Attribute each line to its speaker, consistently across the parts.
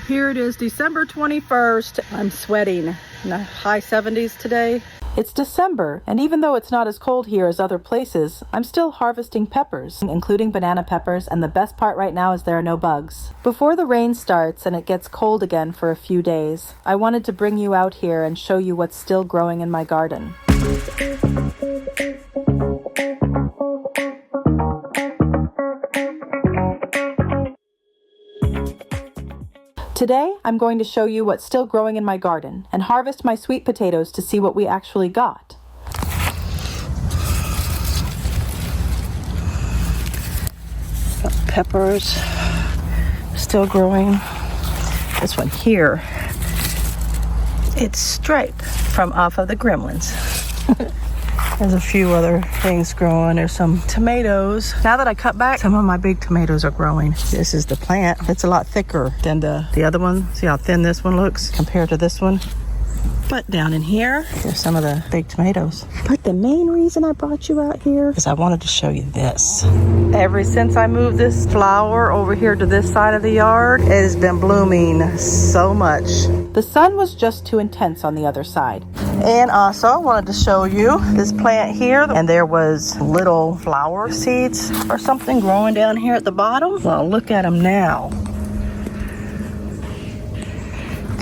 Speaker 1: Here it is, December 21st. I'm sweating in the high 70s today. It's December, and even though it's not as cold here as other places, I'm still harvesting peppers, including banana peppers, and the best part right now is there are no bugs. Before the rain starts and it gets cold again for a few days, I wanted to bring you out here and show you what's still growing in my garden. Today, I'm going to show you what's still growing in my garden and harvest my sweet potatoes to see what we actually got. Peppers, still growing. This one here, it's Stripe from off of the Gremlins. There's a few other things growing. There's some tomatoes. Now that I cut back, some of my big tomatoes are growing. This is the plant. It's a lot thicker than the other one. See how thin this one looks compared to this one? But down in here, there's some of the big tomatoes. But the main reason I brought you out here is I wanted to show you this. Ever since I moved this flower over here to this side of the yard, it has been blooming so much. The sun was just too intense on the other side. And also I wanted to show you this plant here, and there was little flower seeds or something growing down here at the bottom. Well, look at them now.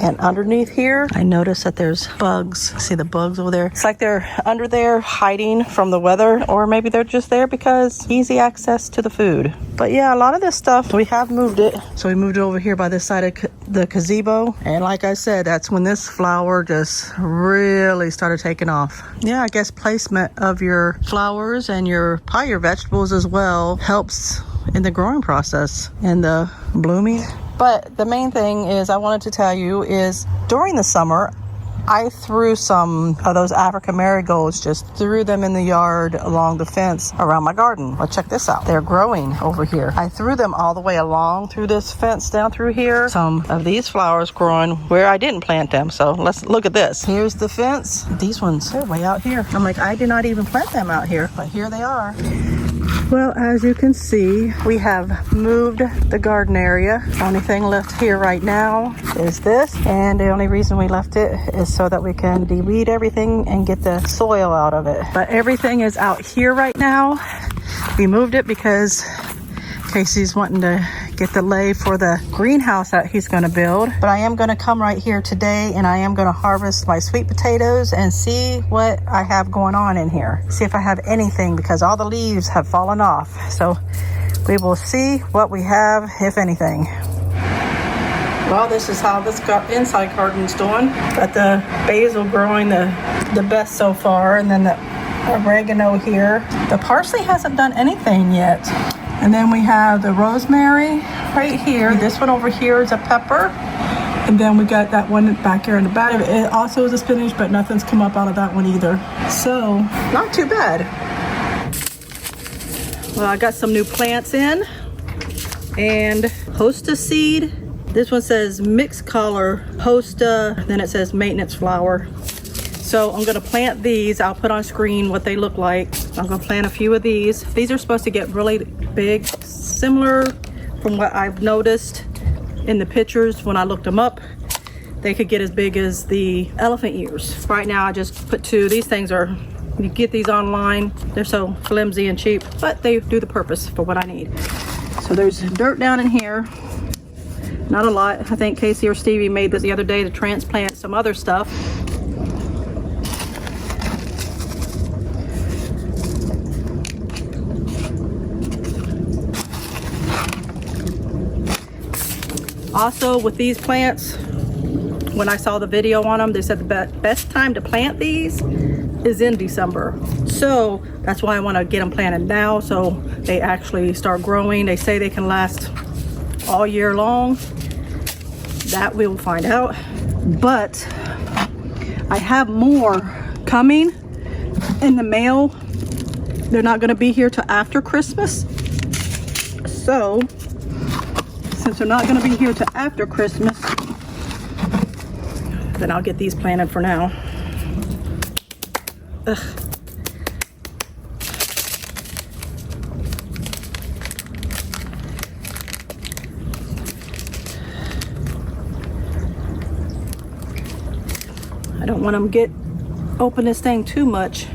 Speaker 1: And underneath here, I noticed that there's bugs. See the bugs over there? It's like they're under there hiding from the weather, or maybe they're just there because easy access to the food. But yeah, a lot of this stuff, we have moved it. So we moved it over here by this side of the gazebo. And like I said, that's when this flower just really started taking off. Yeah, I guess placement of your flowers and your vegetables as well helps in the growing process and the blooming. But the main thing is I wanted to tell you is during the summer, I threw some of those African Marigolds, just threw them in the yard along the fence around my garden. Well, check this out. They're growing over here. I threw them all the way along through this fence down through here. Some of these flowers growing where I didn't plant them. So let's look at this. Here's the fence. These ones, they're way out here. I'm like, I did not even plant them out here, but here they are. Well, as you can see, we have moved the garden area. The only thing left here right now is this. And the only reason we left it is so that we can de-weed everything and get the soil out of it. But everything is out here right now. We moved it because Casey's wanting to get the lay for the greenhouse that he's going to build. But I am going to come right here today and I am going to harvest my sweet potatoes and see what I have going on in here. See if I have anything, because all the leaves have fallen off. So we will see what we have, if anything. Well, this is how this inside garden's doing. Got the basil growing the best so far, and then the oregano here. The parsley hasn't done anything yet. And then we have the rosemary right here. This one over here is a pepper. And then we got that one back here in the back. It also is a spinach, but nothing's come up out of that one either. So, not too bad. Well, I got some new plants in. And Hostas seed. This one says mixed color Hosta. Then it says maintenance flower. So I'm gonna plant these. I'll put on screen what they look like. I'm gonna plant a few of these. These are supposed to get really big, similar from what I've noticed in the pictures when I looked them up. They could get as big as the elephant ears. Right now I just put two. These things are, you get these online. They're so flimsy and cheap, but they do the purpose for what I need. So there's dirt down in here. Not a lot. I think Casey or Stevie made this the other day to transplant some other stuff. Also with these plants, when I saw the video on them, they said the best time to plant these is in December. So that's why I want to get them planted now so they actually start growing. They say they can last all year long. That we will find out. But I have more coming in the mail. They're not going to be here till after Christmas. So since they're not going to be here till after Christmas, then I'll get these planted for now. Ugh. I don't want them open this thing too much.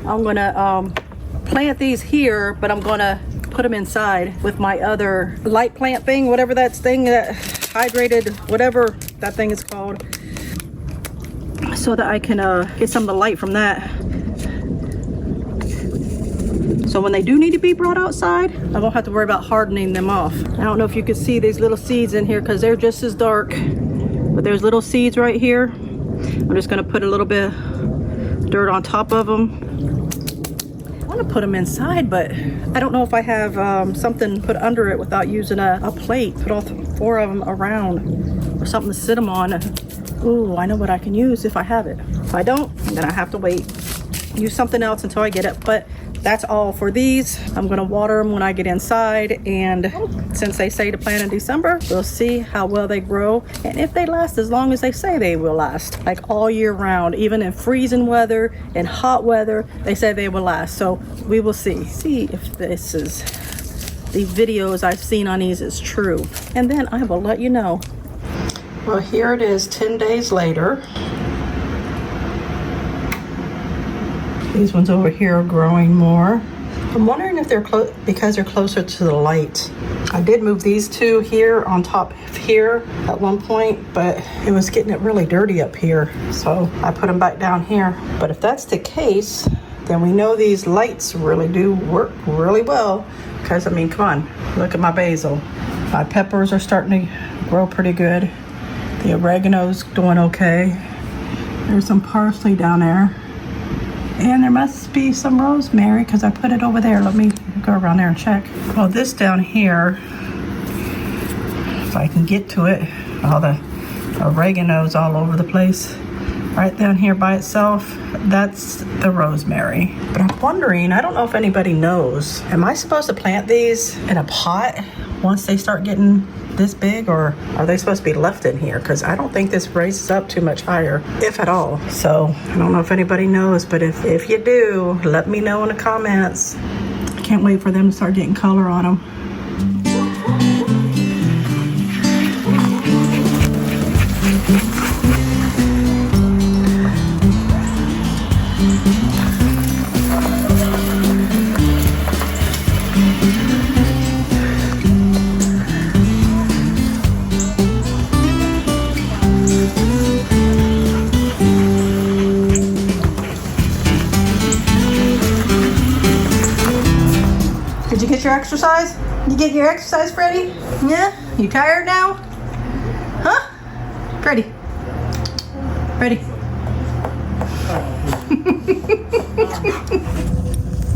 Speaker 1: I'm gonna plant these here, but I'm gonna put them inside with my other light plant thing, whatever that thing, that hydrated, whatever that thing is called, so that I can get some of the light from that. So when they do need to be brought outside, I won't have to worry about hardening them off. I don't know if you can see these little seeds in here because they're just as dark, but there's little seeds right here. I'm just gonna put a little bit of dirt on top of them. I want to put them inside, but I don't know if I have something put under it without using a plate. Put all 4 of them around or something to sit them on. Ooh, I know what I can use if I have it. If I don't, then I have to wait. Use something else until I get it. But that's all for these. I'm going to water them when I get inside, and since they say to plant in December, we'll see how well they grow and if they last as long as they say they will last, like all year round. Even in freezing weather and hot weather, they say they will last. So we will see if this is, the videos I've seen on these is true, and then I will let you know. Well, here it is 10 days later. These ones over here are growing more. I'm wondering if they're because they're closer to the light. I did move these 2 here on top here at one point, but it was getting it really dirty up here, so I put them back down here. But if that's the case, then we know these lights really do work really well, because I mean, come on, look at my basil. My peppers are starting to grow pretty good. The oregano's doing okay. There's some parsley down there. And there must be some rosemary because I put it over there. Let me go around there and check. Well, this down here, if I can get to it, all the oregano's all over the place. Right down here by itself, that's the rosemary. But I'm wondering, I don't know if anybody knows, am I supposed to plant these in a pot once they start getting this big, or are they supposed to be left in here? Because I don't think this raises up too much higher, if at all. So I don't know if anybody knows, but if you do, let me know in the comments. I can't wait for them to start getting color on them. Did you get your exercise? You get your exercise, Freddy? Yeah? You tired now? Huh? Freddy. Freddy.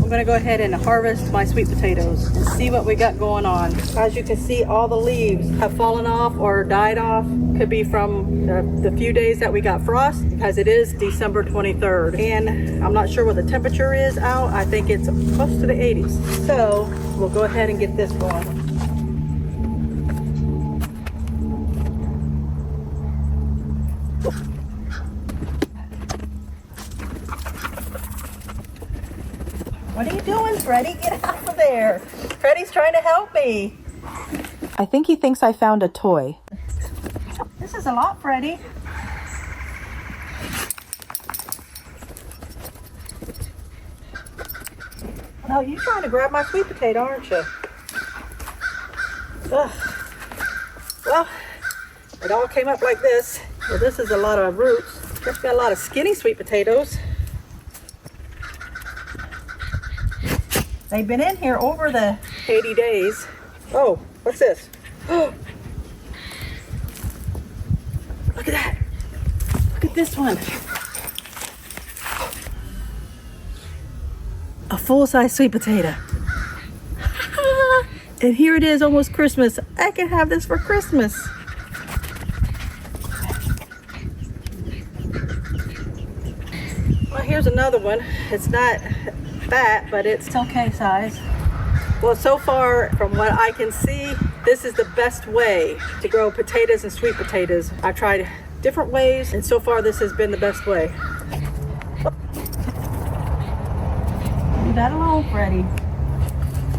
Speaker 1: I'm gonna go ahead and harvest my sweet potatoes and see what we got going on. As you can see, all the leaves have fallen off or died off. Could be from the few days that we got frost, because it is December 23rd. And I'm not sure what the temperature is out. I think it's close to the 80s. So we'll go ahead and get this going. What are you doing, Freddy? Get out of there. Freddy's trying to help me. I think he thinks I found a toy. This is a lot, Freddy. No, you're trying to grab my sweet potato, aren't you? Ugh. Well, it all came up like this. Well, this is a lot of roots. Just got a lot of skinny sweet potatoes. They've been in here over the 80 days. Oh, what's this? Oh, look at that. Look at this one. A full-size sweet potato. And here it is, almost Christmas. I can have this for Christmas. Well, here's another one. It's not fat, but it's okay size. Well, so far from what I can see, this is the best way to grow potatoes and sweet potatoes. I've tried different ways, and so far this has been the best way. Leave that alone, Freddy.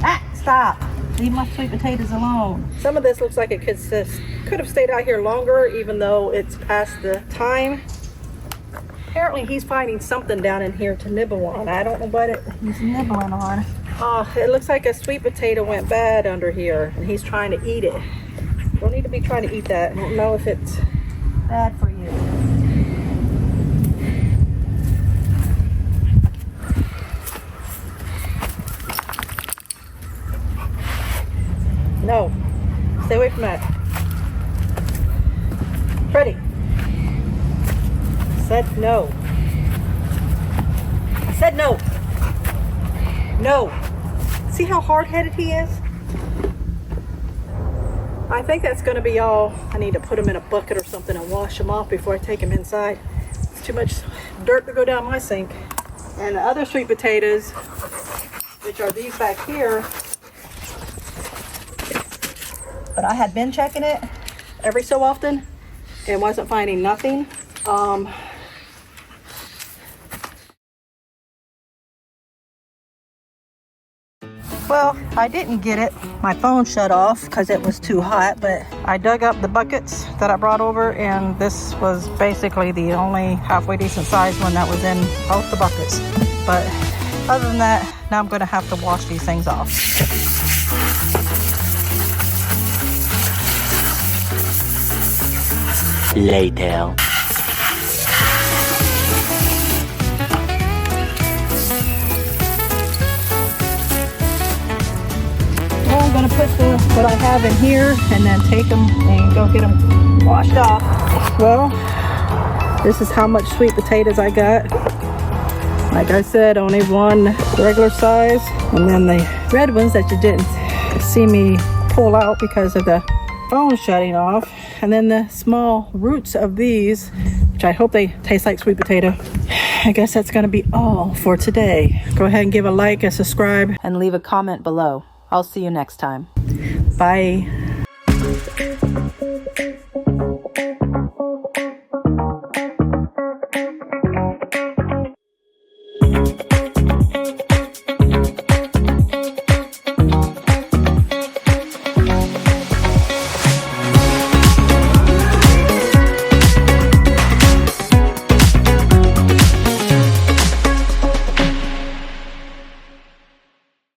Speaker 1: Ah, stop. Leave my sweet potatoes alone. Some of this looks like it could have stayed out here longer, even though it's past the time. Apparently he's finding something down in here to nibble on. I don't know what he's nibbling on. Oh, it looks like a sweet potato went bad under here, and he's trying to eat it. Don't need to be trying to eat that. I don't know if it's bad for you. No, stay away from that. Freddy, I said no. I said no. No. See how hard-headed he is? I think that's going to be all. I need to put him in a bucket or something and wash him off before I take him inside. It's too much dirt to go down my sink. And the other sweet potatoes, which are these back here, but I had been checking it every so often and wasn't finding nothing. Well, I didn't get it. My phone shut off because it was too hot, but I dug up the buckets that I brought over, and this was basically the only halfway decent sized one that was in both the buckets. But other than that, now I'm gonna have to wash these things off.
Speaker 2: Later.
Speaker 1: Well, I'm gonna put what I have in here and then take them and go get them washed off. Well, this is how much sweet potatoes I got. Like I said, only one regular size, and then the red ones that you didn't see me pull out because of the phone shutting off, and then the small roots of these, which I hope they taste like sweet potato. I guess that's gonna be all for today. Go ahead and give a like, a subscribe, and leave a comment below. I'll see you next time. Bye.